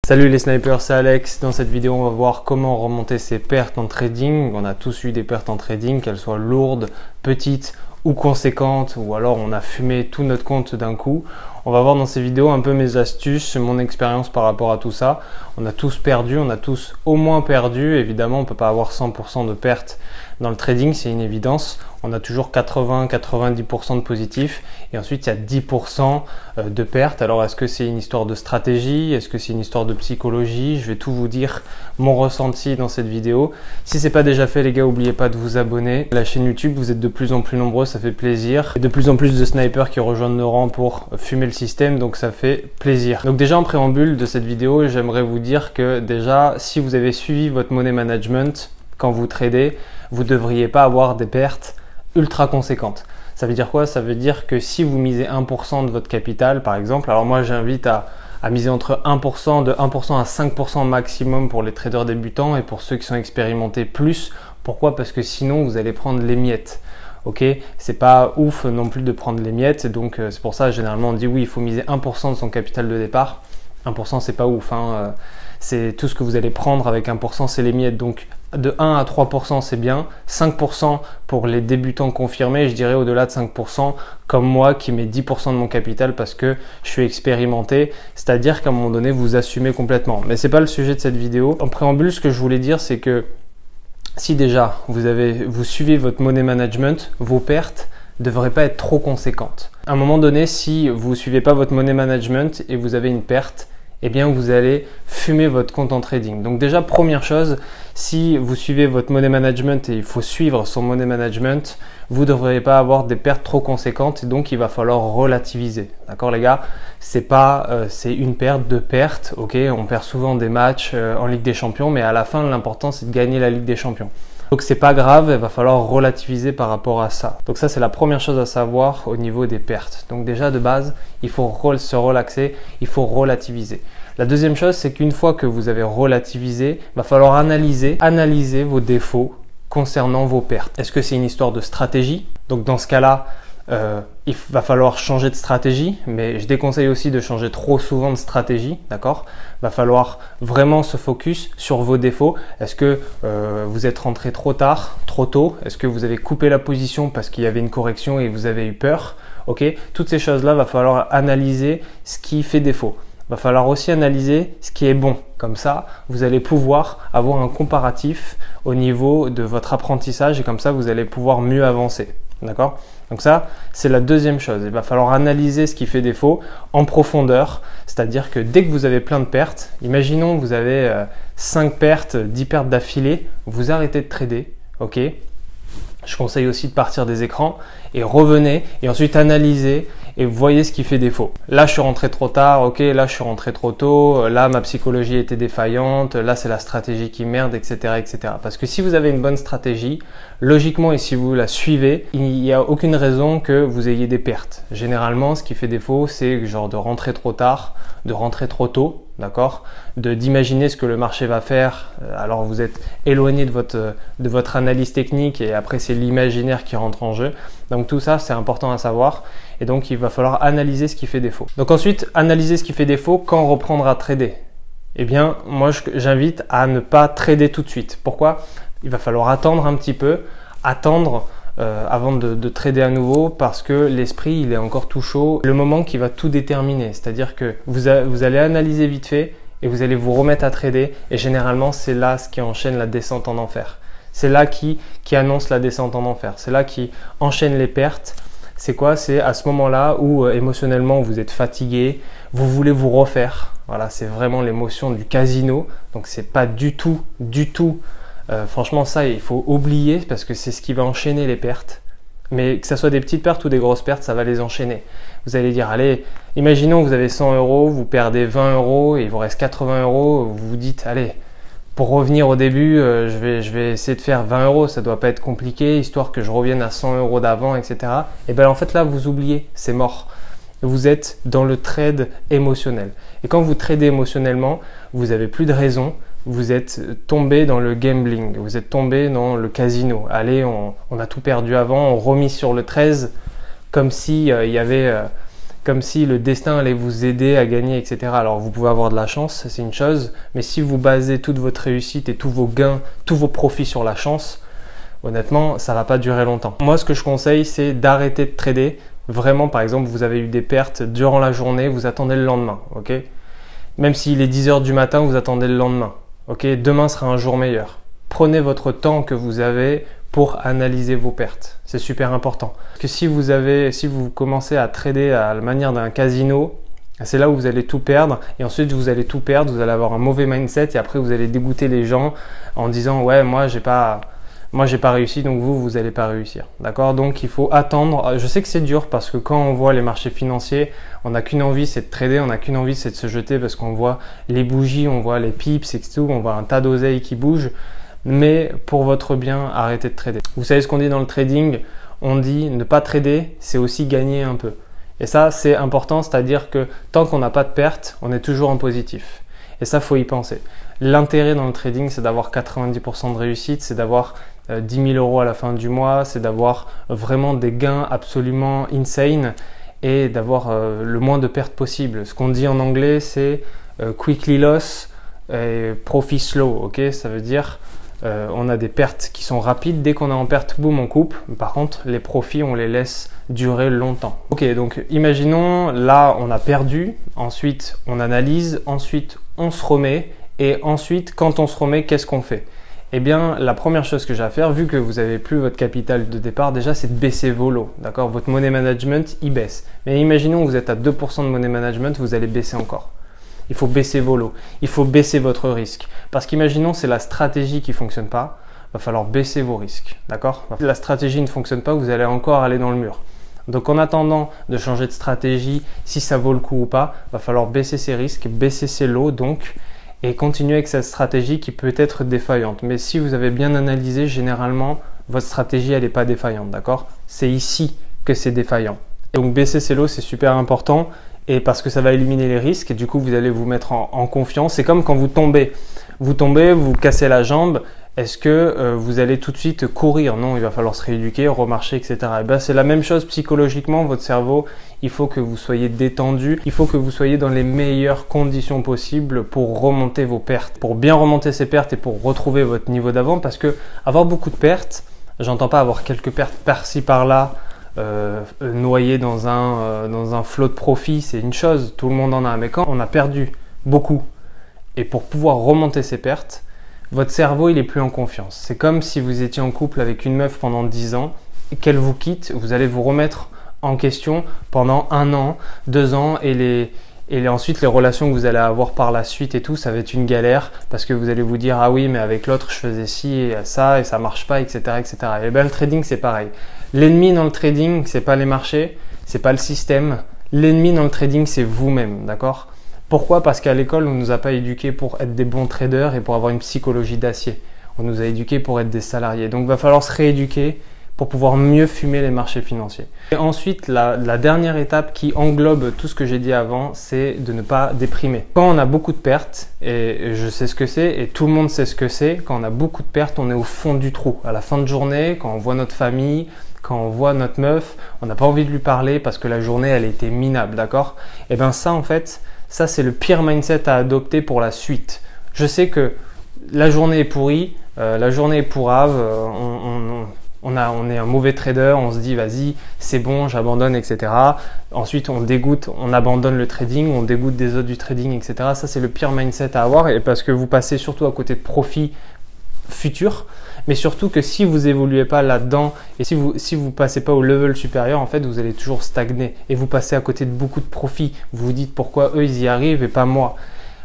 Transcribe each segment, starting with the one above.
Salut les snipers, c'est Alex. Dans cette vidéo, on va voir comment remonter ses pertes en trading. On a tous eu des pertes en trading, qu'elles soient lourdes, petites ou conséquentes, ou alors on a fumé tout notre compte d'un coup. On va voir dans ces vidéos un peu mes astuces, mon expérience par rapport à tout ça. On a tous perdu, on a tous au moins perdu. Évidemment, on ne peut pas avoir 100% de pertes dans le trading, c'est une évidence. On a toujours 80-90% de positifs et ensuite il y a 10% de pertes. Alors est-ce que c'est une histoire de stratégie? Est-ce que c'est une histoire de psychologie? Je vais tout vous dire, mon ressenti dans cette vidéo. Si ce n'est pas déjà fait les gars, n'oubliez pas de vous abonner. La chaîne YouTube, vous êtes de plus en plus nombreux, ça fait plaisir. Et de plus en plus de snipers qui rejoignent le rang pour fumer le système, donc ça fait plaisir. Donc déjà en préambule de cette vidéo, j'aimerais vous dire que déjà si vous avez suivi votre money management quand vous tradez, vous ne devriez pas avoir des pertes ultra conséquentes. Ça veut dire quoi? Ça veut dire que si vous misez 1% de votre capital par exemple, alors moi j'invite à miser entre 1%, de 1% à 5% maximum pour les traders débutants et pour ceux qui sont expérimentés plus. Pourquoi? Parce que sinon vous allez prendre les miettes. Ok, c'est pas ouf non plus de prendre les miettes, donc c'est pour ça généralement on dit oui, il faut miser 1% de son capital de départ. 1% c'est pas ouf, hein. C'est tout ce que vous allez prendre avec 1%, c'est les miettes. Donc de 1 à 3% c'est bien, 5% pour les débutants confirmés, je dirais au-delà de 5%, comme moi qui mets 10% de mon capital parce que je suis expérimenté, c'est-à-dire qu'à un moment donné vous assumez complètement. Mais c'est pas le sujet de cette vidéo. En préambule, ce que je voulais dire, c'est que si déjà vous suivez votre money management, vos pertes ne devraient pas être trop conséquentes. À un moment donné, si vous ne suivez pas votre money management et vous avez une perte, eh bien vous allez fumer votre compte en trading. Donc déjà, première chose, si vous suivez votre money management et il faut suivre son money management, vous ne devriez pas avoir des pertes trop conséquentes et donc il va falloir relativiser. D'accord les gars? C'est pas c'est une perte, deux pertes, ok? On perd souvent des matchs en Ligue des Champions, mais à la fin l'important c'est de gagner la Ligue des Champions. Donc c'est pas grave, il va falloir relativiser par rapport à ça. Donc ça c'est la première chose à savoir au niveau des pertes. Donc déjà de base, il faut se relaxer, il faut relativiser. La deuxième chose, c'est qu'une fois que vous avez relativisé, il va falloir analyser vos défauts concernant vos pertes. Est-ce que c'est une histoire de stratégie? Donc dans ce cas-là, il va falloir changer de stratégie, mais je déconseille aussi de changer trop souvent de stratégie, d'accord? Il va falloir vraiment se focus sur vos défauts. Est-ce que vous êtes rentré trop tard, trop tôt? Est-ce que vous avez coupé la position parce qu'il y avait une correction et vous avez eu peur? Ok, toutes ces choses-là, il va falloir analyser ce qui fait défaut. Il va falloir aussi analyser ce qui est bon. Comme ça, vous allez pouvoir avoir un comparatif au niveau de votre apprentissage et comme ça, vous allez pouvoir mieux avancer. D'accord? Donc ça, c'est la deuxième chose. Il va falloir analyser ce qui fait défaut en profondeur. C'est-à-dire que dès que vous avez plein de pertes, imaginons que vous avez 5 pertes, 10 pertes d'affilée, vous arrêtez de trader. Ok? Je conseille aussi de partir des écrans et revenez et ensuite analysez et voyez ce qui fait défaut. Là, je suis rentré trop tard, ok, là, je suis rentré trop tôt, là, ma psychologie était défaillante, là, c'est la stratégie qui merde, etc., etc. Parce que si vous avez une bonne stratégie, logiquement, et si vous la suivez, il n'y a aucune raison que vous ayez des pertes. Généralement, ce qui fait défaut, c'est genre de rentrer trop tard, de rentrer trop tôt, d'accord, d'imaginer ce que le marché va faire, alors vous êtes éloigné de votre analyse technique et après c'est l'imaginaire qui rentre en jeu. Donc tout ça c'est important à savoir et donc il va falloir analyser ce qui fait défaut. Donc ensuite, analyser ce qui fait défaut, quand reprendre à trader? Eh bien moi j'invite à ne pas trader tout de suite. Pourquoi? Il va falloir attendre un petit peu, avant de trader à nouveau parce que l'esprit il est encore tout chaud. Le moment qui va tout déterminer, c'est-à-dire que vous allez analyser vite fait et vous allez vous remettre à trader et généralement c'est là ce qui enchaîne la descente en enfer. C'est là qui annonce la descente en enfer. C'est là qui enchaîne les pertes. C'est quoi? C'est à ce moment-là où émotionnellement vous êtes fatigué, vous voulez vous refaire. Voilà, c'est vraiment l'émotion du casino. Donc c'est pas du tout franchement ça il faut oublier parce que c'est ce qui va enchaîner les pertes. Mais que ce soit des petites pertes ou des grosses pertes, ça va les enchaîner. Vous allez dire, allez, imaginons que vous avez 100 €, vous perdez 20 € et il vous reste 80 €. Vous vous dites, allez, pour revenir au début, je vais essayer de faire 20 €, ça doit pas être compliqué, histoire que je revienne à 100 € d'avant, etc. Et bien en fait là, vous oubliez, c'est mort. Vous êtes dans le trade émotionnel. Et quand vous tradez émotionnellement, vous n'avez plus de raison. Vous êtes tombé dans le gambling, vous êtes tombé dans le casino. Allez, on a tout perdu avant, on remise sur le 13 comme si il y avait comme si le destin allait vous aider à gagner, etc. Alors vous pouvez avoir de la chance, c'est une chose, mais si vous basez toute votre réussite et tous vos gains, tous vos profits sur la chance, honnêtement, ça ne va pas durer longtemps. Moi, ce que je conseille, c'est d'arrêter de trader. Vraiment, par exemple, vous avez eu des pertes durant la journée, vous attendez le lendemain, ok? Même s'il est 10 h du matin, vous attendez le lendemain, ok? Demain sera un jour meilleur. Prenez votre temps que vous avez pour analyser vos pertes. C'est super important. Parce que si vous commencez à trader à la manière d'un casino, c'est là où vous allez tout perdre et ensuite vous allez tout perdre, vous allez avoir un mauvais mindset et après vous allez dégoûter les gens en disant ouais, moi j'ai pas réussi, donc vous allez pas réussir. D'accord? Donc il faut attendre. Je sais que c'est dur parce que quand on voit les marchés financiers, on n'a qu'une envie, c'est de trader, on n'a qu'une envie, c'est de se jeter parce qu'on voit les bougies, on voit les pips et tout, on voit un tas d'oseille qui bouge. Mais pour votre bien, arrêtez de trader. Vous savez ce qu'on dit dans le trading? On dit ne pas trader, c'est aussi gagner un peu. Et ça, c'est important, c'est-à-dire que tant qu'on n'a pas de perte, on est toujours en positif. Et ça, faut y penser. L'intérêt dans le trading, c'est d'avoir 90% de réussite, c'est d'avoir 10 000 € à la fin du mois, c'est d'avoir vraiment des gains absolument insane et d'avoir le moins de pertes possible. Ce qu'on dit en anglais, c'est quickly loss et profit slow. Ok, ça veut dire on a des pertes qui sont rapides. Dès qu'on est en perte, boum, on coupe. Par contre, les profits, on les laisse durer longtemps. Ok, donc imaginons, là, on a perdu. Ensuite, on analyse. Ensuite, on se remet. Et ensuite, quand on se remet, qu'est-ce qu'on fait? Eh bien, la première chose que j'ai à faire, vu que vous n'avez plus votre capital de départ, déjà, c'est de baisser vos lots. D'accord? Votre money management, il baisse. Mais imaginons que vous êtes à 2% de money management, vous allez baisser encore. Il faut baisser vos lots, il faut baisser votre risque. Parce qu'imaginons c'est la stratégie qui ne fonctionne pas, il va falloir baisser vos risques. D'accord? Si la stratégie ne fonctionne pas, vous allez encore aller dans le mur. Donc en attendant de changer de stratégie, si ça vaut le coup ou pas, il va falloir baisser ses risques, baisser ses lots donc, et continuer avec cette stratégie qui peut être défaillante. Mais si vous avez bien analysé, généralement, votre stratégie elle n'est pas défaillante. D'accord? C'est ici que c'est défaillant. Donc baisser ses lots, c'est super important. Et parce que ça va éliminer les risques et du coup vous allez vous mettre en confiance. C'est comme quand vous tombez, vous cassez la jambe, est-ce que vous allez tout de suite courir? Non, il va falloir se rééduquer, remarcher, etc. Et bien c'est la même chose psychologiquement, votre cerveau, il faut que vous soyez détendu, il faut que vous soyez dans les meilleures conditions possibles pour remonter vos pertes, pour bien remonter ces pertes et pour retrouver votre niveau d'avant. Parce que avoir beaucoup de pertes, j'entends pas avoir quelques pertes par-ci par-là, noyé dans un flot de profit, c'est une chose, tout le monde en a. Mais quand on a perdu beaucoup et pour pouvoir remonter ses pertes, votre cerveau il est plus en confiance. C'est comme si vous étiez en couple avec une meuf pendant 10 ans et qu'elle vous quitte, vous allez vous remettre en question pendant 1 an, 2 ans et ensuite les relations que vous allez avoir par la suite et tout, ça va être une galère parce que vous allez vous dire ah oui mais avec l'autre je faisais ci et ça et ça marche pas, etc. etc. Et bien le trading c'est pareil. L'ennemi dans le trading, c'est pas les marchés, c'est pas le système. L'ennemi dans le trading, c'est vous-même, d'accord? Pourquoi? Parce qu'à l'école, on nous a pas éduqués pour être des bons traders et pour avoir une psychologie d'acier. On nous a éduqués pour être des salariés. Donc, il va falloir se rééduquer pour pouvoir mieux fumer les marchés financiers. Et ensuite, la dernière étape qui englobe tout ce que j'ai dit avant, c'est de ne pas déprimer. Quand on a beaucoup de pertes, et je sais ce que c'est, et tout le monde sait ce que c'est, quand on a beaucoup de pertes, on est au fond du trou. À la fin de journée, quand on voit notre famille, quand on voit notre meuf, on n'a pas envie de lui parler parce que la journée, elle était minable, d'accord? Et bien ça, en fait, ça c'est le pire mindset à adopter pour la suite. Je sais que la journée est pourrie, la journée est pourrave, on est un mauvais trader, on se dit vas-y, c'est bon, j'abandonne, etc. Ensuite, on dégoûte, on abandonne le trading, on dégoûte des autres du trading, etc. Ça, c'est le pire mindset à avoir et parce que vous passez surtout à côté de profits futurs. Mais surtout que si vous évoluez pas là-dedans et si vous passez pas au level supérieur, en fait, vous allez toujours stagner et vous passez à côté de beaucoup de profits. Vous vous dites pourquoi eux, ils y arrivent et pas moi.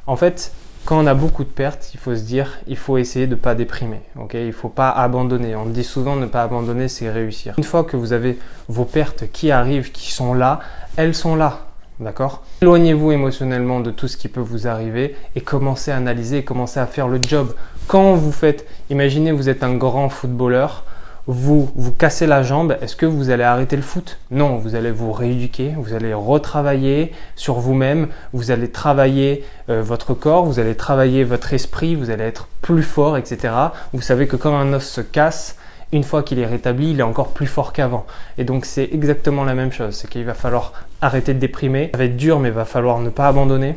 En fait, quand on a beaucoup de pertes, il faut se dire, il faut essayer de ne pas déprimer. Okay? Il ne faut pas abandonner. On dit souvent ne pas abandonner, c'est réussir. Une fois que vous avez vos pertes qui arrivent, qui sont là, elles sont là. D'accord? Éloignez-vous émotionnellement de tout ce qui peut vous arriver et commencez à analyser et commencez à faire le job. Quand vous faites, imaginez vous êtes un grand footballeur, vous cassez la jambe, est-ce que vous allez arrêter le foot? Non, vous allez vous rééduquer, vous allez retravailler sur vous-même, vous allez travailler votre corps, vous allez travailler votre esprit, vous allez être plus fort, etc. Vous savez que quand un os se casse, une fois qu'il est rétabli, il est encore plus fort qu'avant. Et donc c'est exactement la même chose, c'est qu'il va falloir arrêter de déprimer. Ça va être dur, mais il va falloir ne pas abandonner.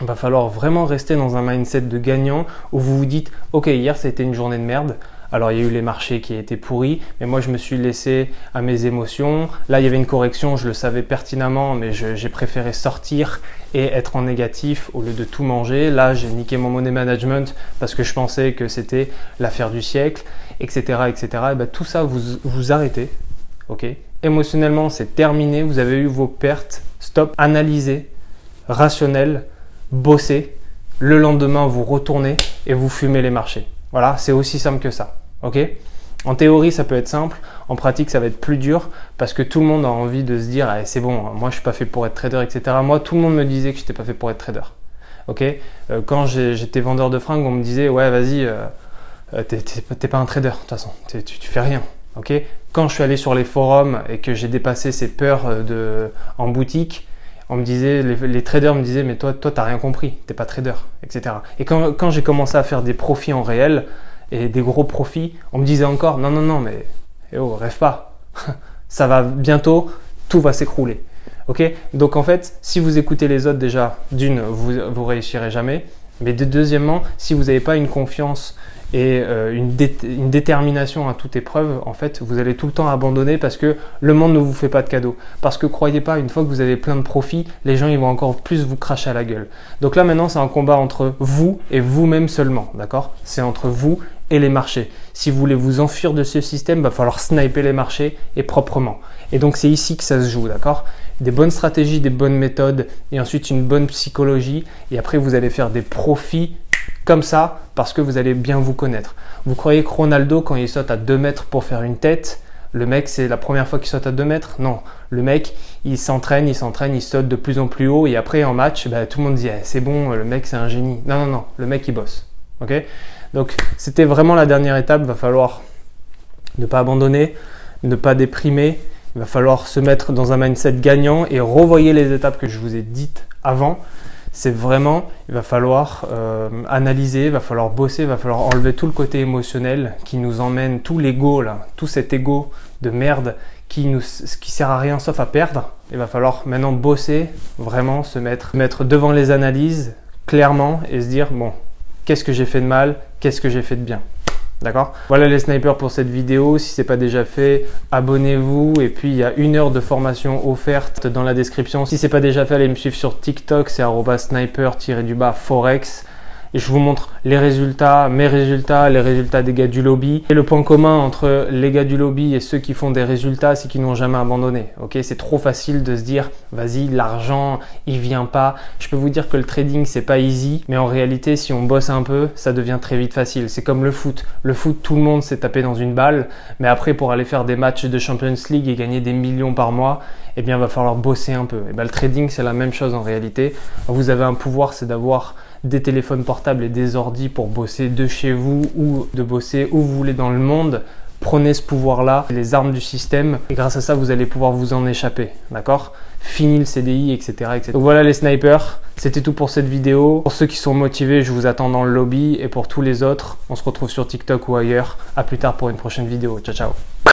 Il va falloir vraiment rester dans un mindset de gagnant où vous vous dites « Ok, hier ça a été une journée de merde. Alors il y a eu les marchés qui étaient pourris, mais moi je me suis laissé à mes émotions. Là il y avait une correction, je le savais pertinemment, mais j'ai préféré sortir et être en négatif au lieu de tout manger. Là j'ai niqué mon money management parce que je pensais que c'était l'affaire du siècle, etc. etc. Et ben, tout ça vous arrêtez. Ok. Émotionnellement c'est terminé, vous avez eu vos pertes, stop, analysez, rationnel, bossez. Le lendemain vous retournez et vous fumez les marchés. Voilà, c'est aussi simple que ça. Ok? En théorie, ça peut être simple. En pratique, ça va être plus dur parce que tout le monde a envie de se dire ah, c'est bon, moi je suis pas fait pour être trader, etc. Moi, tout le monde me disait que j'étais pas fait pour être trader. Ok? Quand j'étais vendeur de fringues, on me disait ouais, vas-y, t'es pas un trader de toute façon, tu fais rien. Ok? Quand je suis allé sur les forums et que j'ai dépassé ces peurs en boutique, on me disait, les traders me disaient mais toi t'as rien compris, t'es pas trader, etc. Et quand j'ai commencé à faire des profits en réel et des gros profits, on me disait encore non mais rêve pas, ça va bientôt, tout va s'écrouler. Ok? Donc en fait, si vous écoutez les autres déjà, d'une, vous réussirez jamais, mais deuxièmement, si vous n'avez pas une confiance et une détermination à toute épreuve, en fait, vous allez tout le temps abandonner parce que le monde ne vous fait pas de cadeaux. Parce que croyez pas, une fois que vous avez plein de profits, les gens ils vont encore plus vous cracher à la gueule. Donc là maintenant, c'est un combat entre vous et vous-même seulement, d'accord? C'est entre vous et les marchés. Si vous voulez vous enfuir de ce système, il va falloir sniper les marchés et proprement. Et donc c'est ici que ça se joue, d'accord? Des bonnes stratégies, des bonnes méthodes et ensuite une bonne psychologie. Et après, vous allez faire des profits comme ça parce que vous allez bien vous connaître. Vous croyez que Ronaldo, quand il saute à 2 mètres pour faire une tête, le mec, c'est la première fois qu'il saute à 2 mètres? Non. Le mec, il s'entraîne, il saute de plus en plus haut et après en match, bah, tout le monde dit c'est bon, le mec c'est un génie. Non, le mec il bosse. Ok? Donc c'était vraiment la dernière étape. Il va falloir ne pas abandonner, ne pas déprimer. Il va falloir se mettre dans un mindset gagnant et revoyer les étapes que je vous ai dites avant. C'est vraiment, il va falloir analyser, il va falloir bosser, il va falloir enlever tout le côté émotionnel qui nous emmène, tout l'ego là, tout cet ego de merde qui sert à rien sauf à perdre. Il va falloir maintenant bosser, vraiment se mettre devant les analyses clairement et se dire bon, qu'est-ce que j'ai fait de mal, qu'est-ce que j'ai fait de bien. D'accord? Voilà les snipers pour cette vidéo. Si ce n'est pas déjà fait, abonnez-vous. Et puis, il y a 1 heure de formation offerte dans la description. Si ce n'est pas déjà fait, allez me suivre sur TikTok. C'est @sniper_forex. Et je vous montre les résultats, mes résultats, les résultats des gars du lobby. Et le point commun entre les gars du lobby et ceux qui font des résultats, c'est qu'ils n'ont jamais abandonné. Ok, c'est trop facile de se dire, vas-y, l'argent, il vient pas. Je peux vous dire que le trading, c'est pas easy. Mais en réalité, si on bosse un peu, ça devient très vite facile. C'est comme le foot. Le foot, tout le monde s'est tapé dans une balle. Mais après, pour aller faire des matchs de Champions League et gagner des millions par mois, eh bien, il va falloir bosser un peu. Et ben, le trading, c'est la même chose en réalité. Vous avez un pouvoir, c'est d'avoir des téléphones portables et des ordis pour bosser de chez vous ou de bosser où vous voulez dans le monde. Prenez ce pouvoir-là, les armes du système, et grâce à ça, vous allez pouvoir vous en échapper. D'accord? Fini le CDI, etc., etc. Donc voilà les snipers, c'était tout pour cette vidéo. Pour ceux qui sont motivés, je vous attends dans le lobby. Et pour tous les autres, on se retrouve sur TikTok ou ailleurs. À plus tard pour une prochaine vidéo. Ciao, ciao.